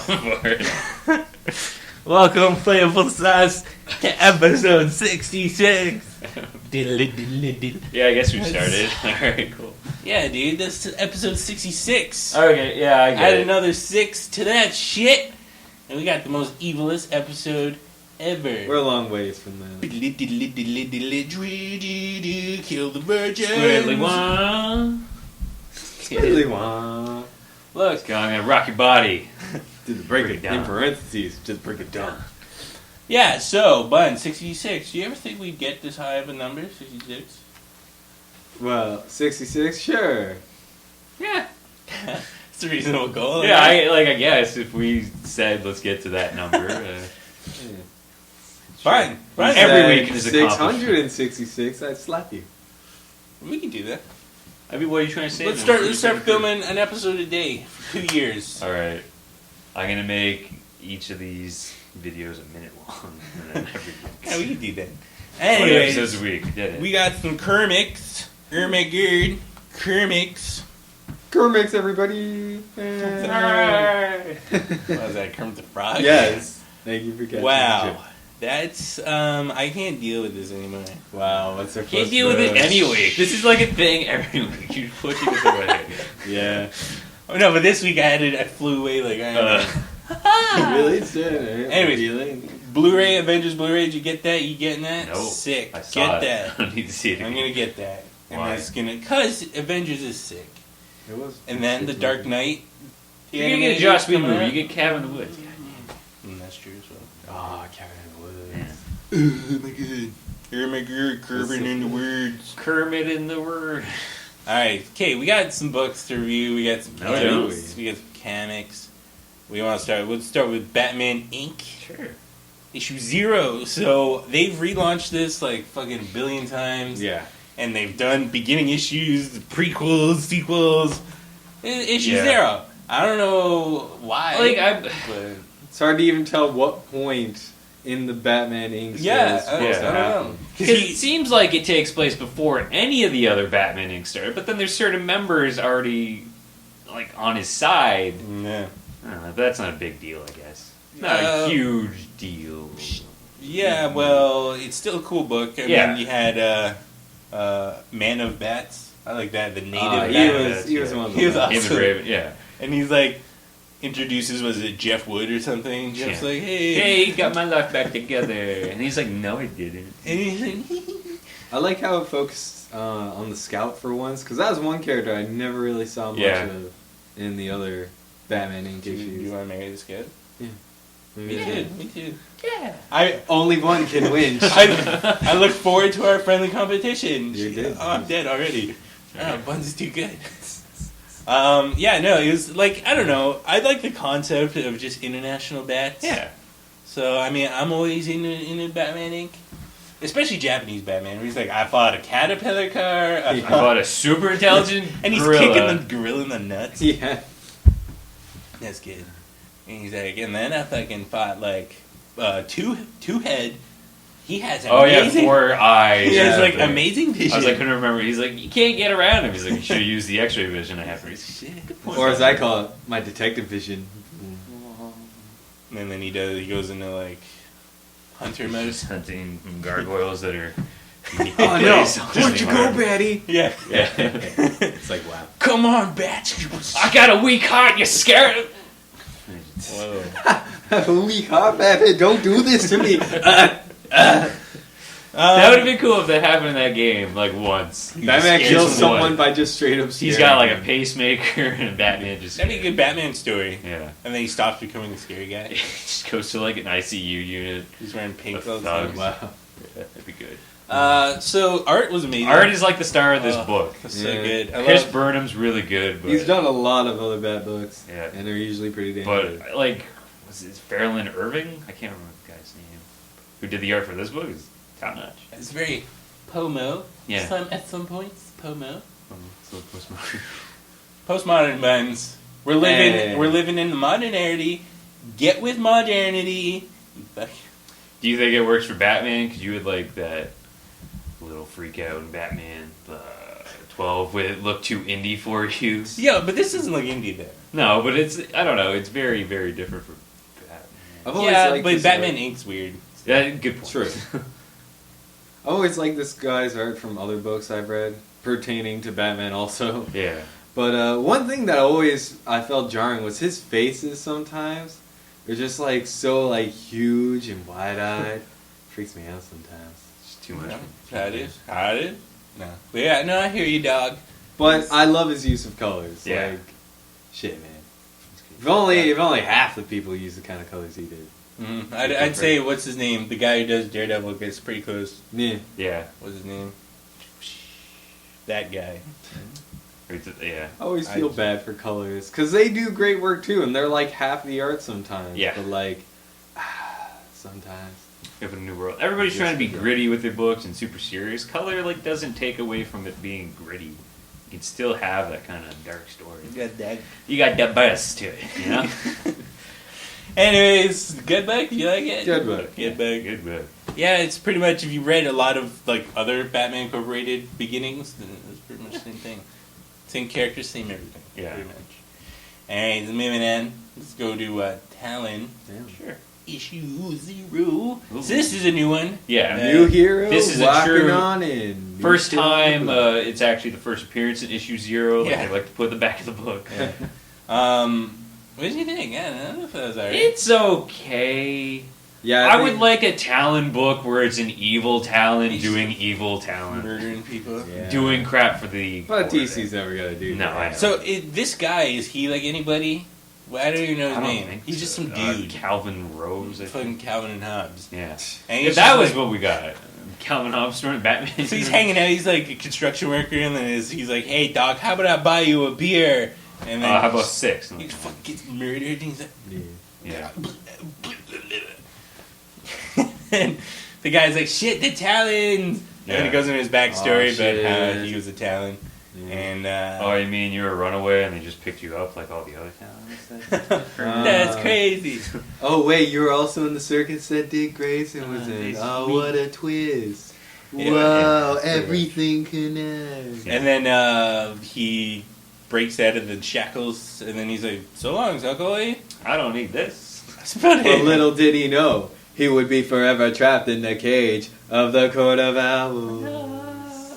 for it. Welcome, Flavourful Sauce, to episode 66. Yeah, I guess we started. Alright, cool. Yeah, dude, this is episode 66. Okay, yeah, I get Add it. another 6 to that shit, and we got the most evilest episode ever. We're a long ways from that. Kill the virgin. Squiddly one. Squiddly wah. Look, I'm gonna rock your body. Did the break Break it it down. in parentheses? Just break it down. yeah, so, Bun, 66. Do you ever think we'd get this high of a number, 66? Well, 66, sure. Yeah. It's a reasonable goal. Yeah, I guess if we said let's get to that number. Fine. Fine. Every week is an 666, I'd slap you. We can do that. I mean, what are you trying to say? Let's start filming an episode a day for 2 years. Alright. I'm gonna make each of these videos a minute long. And then every week. Yeah, we can do that. 20 Anyways, episodes a week. We did it. we got some Kermits. Kermits. Kermits, everybody. Alright. What was that, Kermit the Frog? Yes. Thank you for catching Wow. That's, I can't deal with this anymore. Wow, what's our Can't deal with it any week. This is like a thing every week. You're pushing it away. Yeah. Oh, no, but this week I flew away like Iron Man. Really? Shit. Anyways, Blu-ray, Avengers Blu-ray, did you get that? You getting that? Nope. Sick. I saw Get it. that. I don't need to see it again. I'm gonna get that. And Why? it's gonna, cause Avengers is sick. It was. And then The Dark Knight. the You're gonna get a animated Joss Whedon coming movie. out. You get Cabin Woods. That's true as well. Ah, Kevin Woods. Yeah. Oh my god. Oh my god, Kermit in the words. Kermit in the word. Alright, okay, we got some books to review. We got some Oh, comics. We got some comics. Let's start with Batman Inc. Sure. Issue 0. So they've relaunched this like fucking a billion times. Yeah. And they've done beginning issues, prequels, sequels. Issue Yeah. 0. I don't know why. But It's hard to even tell what point in the Batman Inc. yeah, story is supposed to I don't happen. know. Because it seems like it takes place before any of the other Batman Inc. started, but then there's certain members already like on his side. Yeah. I don't know, but that's not a big deal, I guess. Not Uh, a huge deal. Yeah, well, it's still a cool book. I Yeah. mean, you had Man of Bats. I like that. The native He bat. was one of He was the awesome. Him and Raven, yeah. And he's like, introduces, was it Jeff Wood or something? Jeff's Yeah. like, hey. Hey, got my life back together. And he's like, no, I didn't. And he's like, I like how it focused on the Scout for once, because that was one character I never really saw much Yeah. of in the other Batman Inc. do you issues. want to marry this kid? Maybe Me I too. did. Me too. Yeah. Only one can win. I look forward to our friendly competition. You did. Oh, I'm dead already. Oh, Buns is too good. Yeah, no, it was like, I don't know. I like the concept of just international bats. Yeah. So, I mean, I'm always into Batman Inc. Especially Japanese Batman, where he's like, I fought a caterpillar car. I bought a super intelligent and he's gorilla. kicking the gorilla in the nuts. Yeah. That's good. And he's like, and then I fucking fought like two head. He has Oh, yeah, amazing. 4 eyes. He has Yeah, like the- amazing vision. I was like, couldn't remember. He's like, you can't get around him. He's like, you should have used the X-ray vision I have for you. Shit. Good point. Or as I call it, my detective vision. And then he goes into like hunter mode. Just hunting gargoyles that are. Oh no! Where'd you go, Batty? Yeah. Yeah. It's like, wow. Come on, bat. I got a weak heart. You scared? Whoa. Holy hot Batman, don't do this to me. That would have been cool if that happened in that game, like once. Batman Scares kills someone. someone by just straight up He's scaring got like a him. pacemaker and Batman just. That'd be a good Batman story. Yeah. And then he stops becoming the scary guy. He just goes to like an ICU unit. He's wearing pink With all the thugs. time. Wow. Yeah, that'd be good. So art was amazing. Art is like the star of this Oh, book. That's so Yeah. good. I Chris love, Burnham's really good, but He's done a lot of other bad books. Yeah. And they're usually pretty damn good. but like, was it Fairlyn Irving? I can't remember the guy's name. Who did the art for this book? Is top notch. it's very Pomo. Yeah. At some points, Pomo. So postmodern. Postmodern buns. We're living in the modernity. Get with modernity. Do you think it works for Batman? Because you would like that little freak out in Batman 12 would it look too indie for you? Yeah, but this doesn't look indie there. No, but it's I don't know. It's very very different from Batman. I've always Yeah, liked but this Batman art. Inc.'s weird. Yeah, good point. True. I always liked this guy's art from other books I've read pertaining to Batman also. Yeah. But one thing that I felt jarring was his faces sometimes. They're just like so like huge and wide-eyed. Freaks me out sometimes. It's too much. How it is? How it is? No. But yeah, no, I hear you, dog. But I love his use of colors. Yeah. Like, shit, man. If only half the people use the kind of colors he did. Mm-hmm. I'd say, what's his name? The guy who does Daredevil gets pretty close. Yeah. Yeah. What's his name? That guy. Yeah. I always feel bad for colors because they do great work too, and they're like half the art sometimes. Yeah. But like, sometimes. Up in a new world. Everybody's trying to be Yeah. gritty with their books and super serious. Color like doesn't take away from it being gritty. You can still have that kind of dark story. You got the best to it, you know. Anyways, good book. You like it? Good book. Good book. Good book. Yeah, it's pretty much if you read a lot of like other Batman Incorporated beginnings, then it's pretty much the same thing. Same characters, same everything. Yeah. Pretty much. Alright, moving on. Let's go to Talon. Damn. Sure. Issue 0. Ooh. So this is a new one. Yeah. New hero. This is a walking true on in. First New time, hero. it's actually the first appearance in issue 0. Like Yeah. they like to put at the back of the book. Yeah. What did you think? I don't know if that was alright. It's okay. Yeah, I think- would like a Talon book where it's an evil Talon He's doing evil Talon. murdering people. Yeah. Doing crap for the... But for DC's never gonna do No, that. I know. So this guy, is he like anybody? Well, I don't even know his I don't name. think He's just so. some dude. Calvin Rose, I Fucking think. Calvin and Hobbes. Yeah. And If he's that just was like- what we got. Calvin Hobbes story Batman. So he's hanging out. He's like a construction worker, and then he's like, "Hey, Doc, how about I buy you a beer?" And then How about 6? he fucking gets murdered. And he's like, Yeah. Yeah. and the guy's like, "Shit, the Talons!" And then Yeah. he goes into his backstory Oh, about how shit. he was a Talon. Yeah. And Oh, you mean you were a runaway and they just picked you up like all the other Talons? that's crazy. Oh wait, you were also in the circus that Dick Grayson was in. They Oh, sweet. what a twist! Yeah. Wow, Yeah. everything connects. And then he breaks out of the shackles, and then he's like, "So long, Zuckoy." I don't need this. That's about But it. little did he know, he would be forever trapped in the cage of the Court of Owls.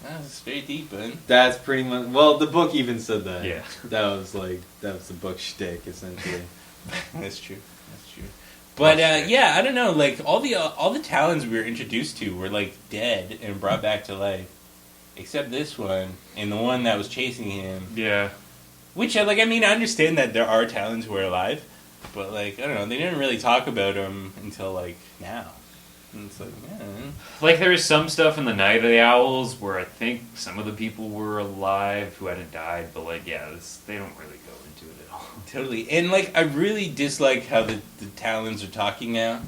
That's very deep, man. That's pretty much. Well, the book even said that. Yeah. That was the book shtick essentially. That's true. That's true. But yeah, I don't know. Like all the Talons we were introduced to were like dead and brought back to life, except this one and the one that was chasing him. Yeah. Which I mean, I understand that there are Talons who are alive, but like I don't know, they didn't really talk about them until like now. And it's like, yeah. Like there is some stuff in the Night of the Owls where I think some of the people were alive who hadn't died, but like they don't really go into it at all. Totally. And like I really dislike how the Talons are talking now.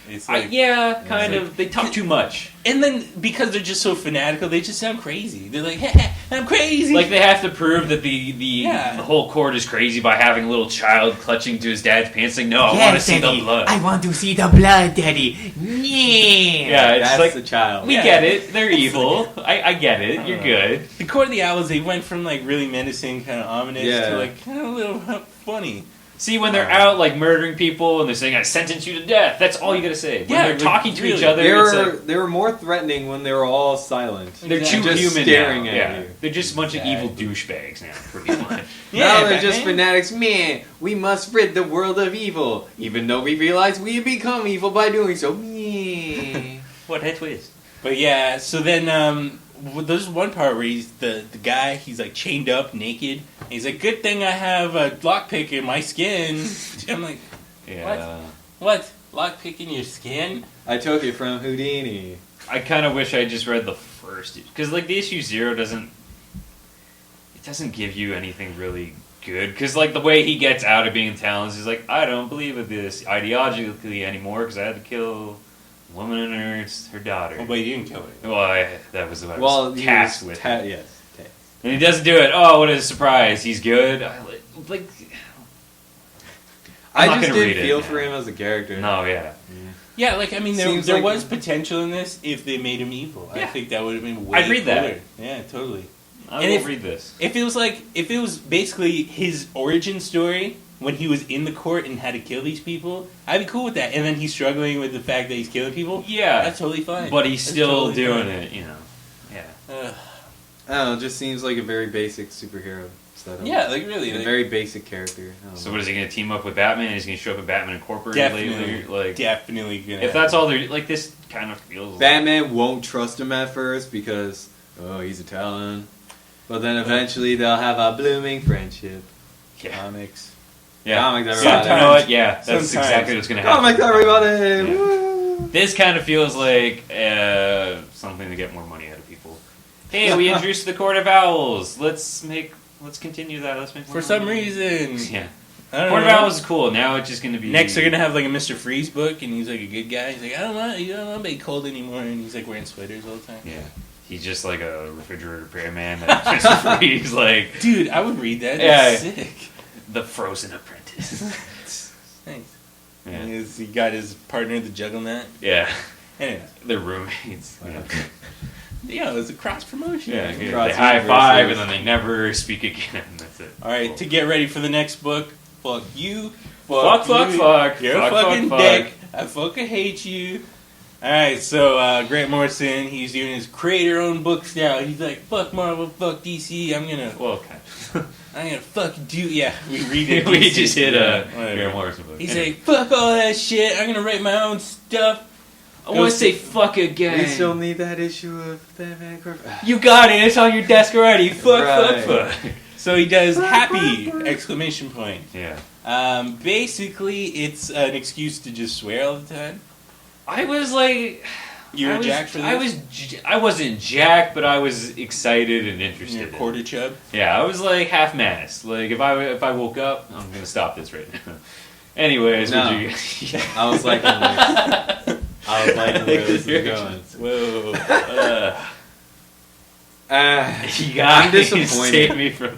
It's like Yeah, kind Yeah. of. They talk too much. and then because they're just so fanatical, they just sound crazy. They're like, "Hey, I'm crazy." Like they have to prove that the Yeah. whole court is crazy by having a little child clutching to his dad's pants saying, "No, I want to see the blood." I want to see the blood, Daddy. Yeah. Yeah, it's That's like the child. we Yeah. get it. They're evil. I get it. You're good. The Court of the Owls, they went from like really menacing, kind of ominous, Yeah. to like kind of a little funny. See, when they're out like murdering people and they're saying, "I sentence you to death," that's all you gotta say. When Yeah, they're like, talking to each really. other, it's like They were more threatening when they were all silent. they're Exactly. too Just human staring now. at Yeah, you. they're just a bunch of evil Exactly. douchebags now, pretty much. Now they're just Batman. fanatics. Man, we must rid the world of evil, even though we realize we have become evil by doing so. Yeah. What a twist! But yeah, so then there's one part where he's the guy. He's like chained up, naked. And he's like, "Good thing I have a lockpick in my skin." I'm like, Yeah, "What? Lockpick in your skin?" I took it from Houdini. I kind of wish I just read the first because like the issue 0 doesn't give you anything really good because like the way he gets out of being Talons is like I don't believe in this ideologically anymore because I had to kill a woman and her daughter. Oh, but he didn't kill her. Well, that was what I Well, was he tasked was with. yes. And he doesn't do it. Oh, what a surprise! He's good. Like I'm I not just gonna read didn't it feel now. for him as a character. no, yeah. Yeah, like I mean, Seems there like- was potential in this if they made him evil. I Yeah. think that would have been way I'd read that. cooler. Yeah, totally. I And will read this. If it was basically his origin story when he was in the court and had to kill these people, I'd be cool with that. And then he's struggling with the fact that he's killing people. Yeah, That's totally fine. but he's That's still totally doing fine. it. You know. Yeah. I don't know. It just seems like a very basic superhero setup. Yeah, like really. A Like, very basic character. I don't So know. what is he going to team up with Batman? He's going to show up at Batman Incorporated definitely, later. Like, definitely gonna. if that's all they're like, this kind of feels. Batman won't trust him at first because he's a Talon, but then eventually they'll have a blooming friendship. Like, yeah. comics. Yeah. Comics, everybody. You know what? Yeah, that's Sometimes. exactly what's going to happen. Comics, everybody. Yeah. Woo! This kind of feels like something to get more money out of people. Hey, we introduced the Court of Owls. Let's continue that. Let's make more For some money. reason. Yeah. I don't Court of know. Owls is cool. Now it's just going to be Next, they're gonna have like a Mr. Freeze book, and he's like a good guy. He's like, I don't want to be cold anymore, and he's like wearing sweaters all the time. Yeah. He's just like a refrigerator repairman that just frees like Dude, I would read that. Yeah. That's sick. the Frozen Apprentice. Nice. Yeah. He got his partner, the Juggernaut. Yeah. Anyway, They're roommates. Yeah. yeah, it was a cross promotion. Yeah, yeah. Cross They high universes. five and then they never speak again. That's it. All right, to get ready for the next book. Fuck you. Fuck, fuck, you. fuck. You're Fuck, a fucking fuck, dick. fuck. I fucking hate you. Alright, so Grant Morrison, he's doing his creator-owned books now. He's like, fuck Marvel, fuck DC, I'm gonna fucking do... Yeah, we read it. we just hit a Whatever. Grant Morrison book. He's like, fuck all that shit, I'm gonna write my own stuff. I want to say fuck We again. still need that issue of Batman. You got it. It's on your desk already. Fuck, Right. fuck, fuck. So he does happy! Exclamation point. Yeah. Basically, it's an excuse to just swear all the time. I was like... You were jacked for this? I wasn't jacked, but I was excited and interested. Your in it. quarter chub? Yeah, I was like half-mast. Like if I woke up, I'm gonna stop this right now. Anyways, No. would you? I was liking this. I was liking where this is going. Whoa. You got I'm disappointed. Save me from.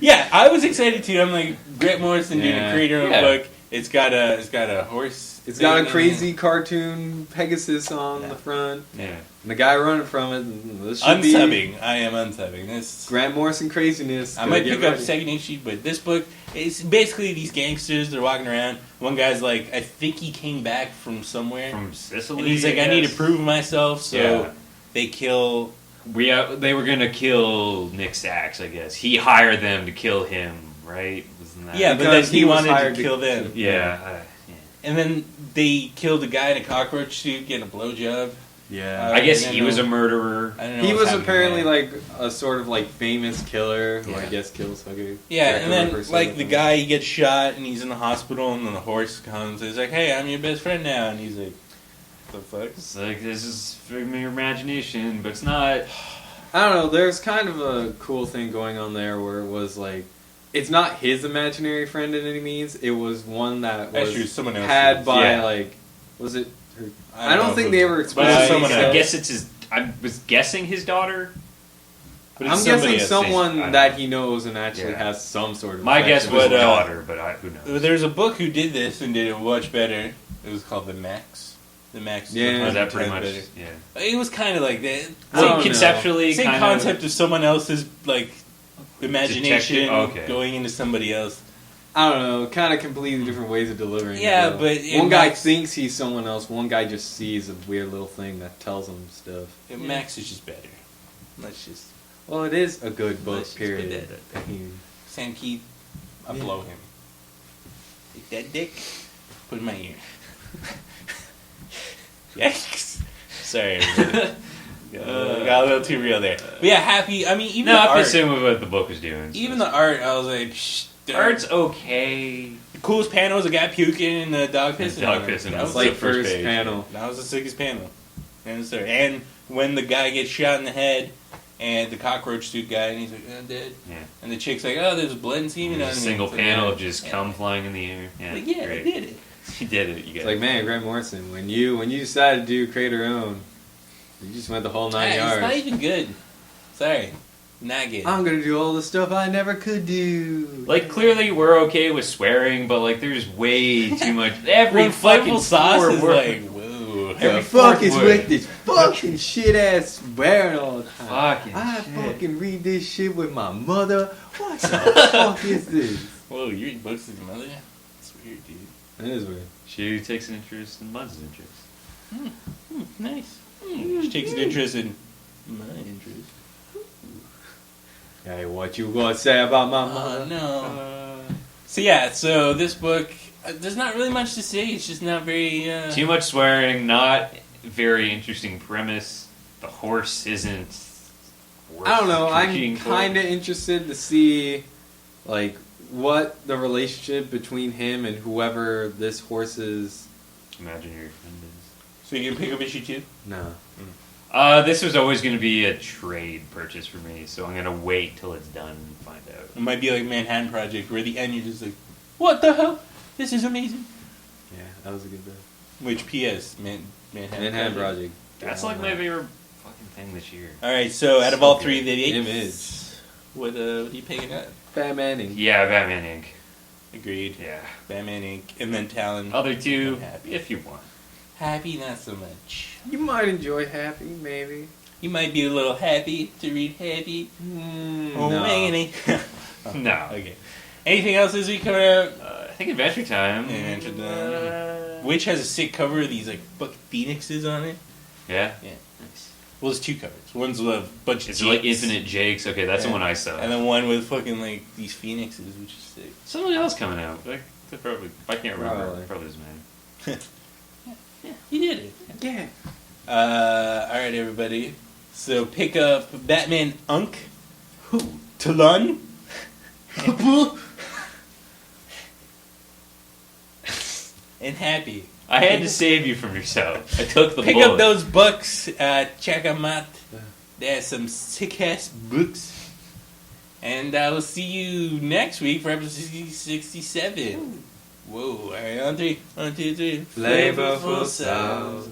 Yeah, I was excited too. I'm like, Grant Morrison doing a Yeah. creator owned Yeah. book. It's got a horse. It's got a thing crazy cartoon Pegasus on Yeah. the front, Yeah. and the guy running from it. And this should be Unsubbing. I am unsubbing. This. Grant Morrison craziness. I Gotta might get pick up ready. second issue, but this book is basically these gangsters. They're walking around. One guy's like, I think he came back from somewhere, From Sicily. and he's like, I need to guess. prove myself. So Yeah. they kill. They were gonna kill Nick Sachs, I guess. He hired them to kill him, right? Wasn't that? Yeah, but then Because he he was wanted hired to to- kill them. Yeah. And then they killed a guy in a cockroach suit getting a blowjob. Yeah. I guess I he don't was know. a murderer. I don't know. He what's was happening apparently there. like a sort of like famous killer who I Yeah. guess kills fucking. Yeah, Jack and the then Ripper sort like of the thing. guy, he gets shot and he's in the hospital, and then the horse comes. And he's like, "Hey, I'm your best friend now," and he's like, "The fuck?" It's like this is from your imagination, but it's not. I don't know. There's kind of a cool thing going on there where it was like, it's not his imaginary friend in any means. It was one that was Actually, someone else's. had by Yeah. like, was it? Her? I I don't know think who- they ever but explained. it's Well, someone I else. guess it's his. I was guessing his daughter. But it's I'm somebody guessing else. someone I- that he knows and actually Yeah. has some sort of. My guess affection was for. But, daughter, but who knows? There's a book who did this and did it much better. It was called The Max. The Max. Yeah. Was that pretty Times much? better. Yeah. It was kind of like that. I don't know. Conceptually, Same kind concept of someone else's like imagination Detective- okay. going into somebody else. I don't know, kind of completely different ways of delivering. Yeah, it, though. but it one guy makes- thinks he's someone else. One guy just sees a weird little thing that tells him stuff. Max is just better. Let's just Well, it is a good book. Let's just Period. put that I mean, Sam Keith. I Yeah. blow him. Take that dick. Put it in my ear. Yikes. Sorry. Got a little too real there. But yeah, happy. I mean, even No, the I'm art. assuming with what the book is doing. so Even the art, I was like, Shh, the art's okay. The coolest panel was a guy puking and the dog pissing. dog on him. pissing. That It's was like the first first page. panel. That was the sickest panel. And when the guy gets shot in the head, and the cockroach suit guy, and he's like, I'm dead. Yeah. And the chick's like, oh, there's blood and semen on There's a me. single It's like, panel yeah. of just Yeah. cum flying in the air. Yeah, Like, yeah, great. I did it. He did it. You it's guys. like, man, Grant Morrison, when you decided to do creator own, you just went the whole 9 It's not yards. even good. Sorry. Not good. I'm gonna do all the stuff I never could do. Like clearly we're okay with swearing, but like there's way too much. Every when fucking Flavourful sauce four is word- like, whoa. the Every fuck fourth is word. with this fucking shit ass swearing all the time? Fucking I shit. fucking read this shit with my mother. What the fuck is this? Whoa, you read books with your mother? That's weird, dude. That is weird. She takes an interest in Bud's interest. Nice. She takes an interest in my interest. Hey, what you gonna say about my mother? No. So yeah, so this book, there's not really much to say. It's just not very. Too much swearing, not very interesting premise. The horse isn't worth I don't know. I'm intriguing for. kind of interested to see, like, what the relationship between him and whoever this horse's. Imaginary friend is. So you can pick up issue 2? No. This was always going to be a trade purchase for me, so I'm going to wait till it's done and find out. It might be like Manhattan Project, where at the end you're just like, what the hell? This is amazing. Yeah, that was a good bit. Which, P.S., Manhattan Project. That's like my favorite fucking thing this year. Alright, so out of all So three good. of the Image. what are you picking up? Batman Inc. Yeah, Batman Inc. Agreed. Yeah. Batman Inc. And then Talon. Other two, I'm happy. if you want. Happy, not so much. You might enjoy Happy, maybe. You might be a little happy to read Happy. Oh, no. man. No. Okay. Anything else this week coming out? I think Adventure Time. Adventure Which has a sick cover of these like fucking phoenixes on it. Yeah? Yeah. Nice. Well, there's two covers. One's with a bunch of It's like Jakes, Infinite Jakes. Okay, that's the Yeah. one I saw. and then one with fucking like these phoenixes, which is sick. Something else coming out. Like, they probably, I can't remember. Probably. Probably doesn't matter. Yeah, you did it. Yeah. All right, everybody. So pick up Batman Unc. Who? Talon. And Happy. I had to save you from yourself. I took the Pick bullet. up those books. Check them out. There's some sick ass books. And I will see you next week for episode 67. Whoa. All right, on three. 1, 2, 3. Flavorful sauce.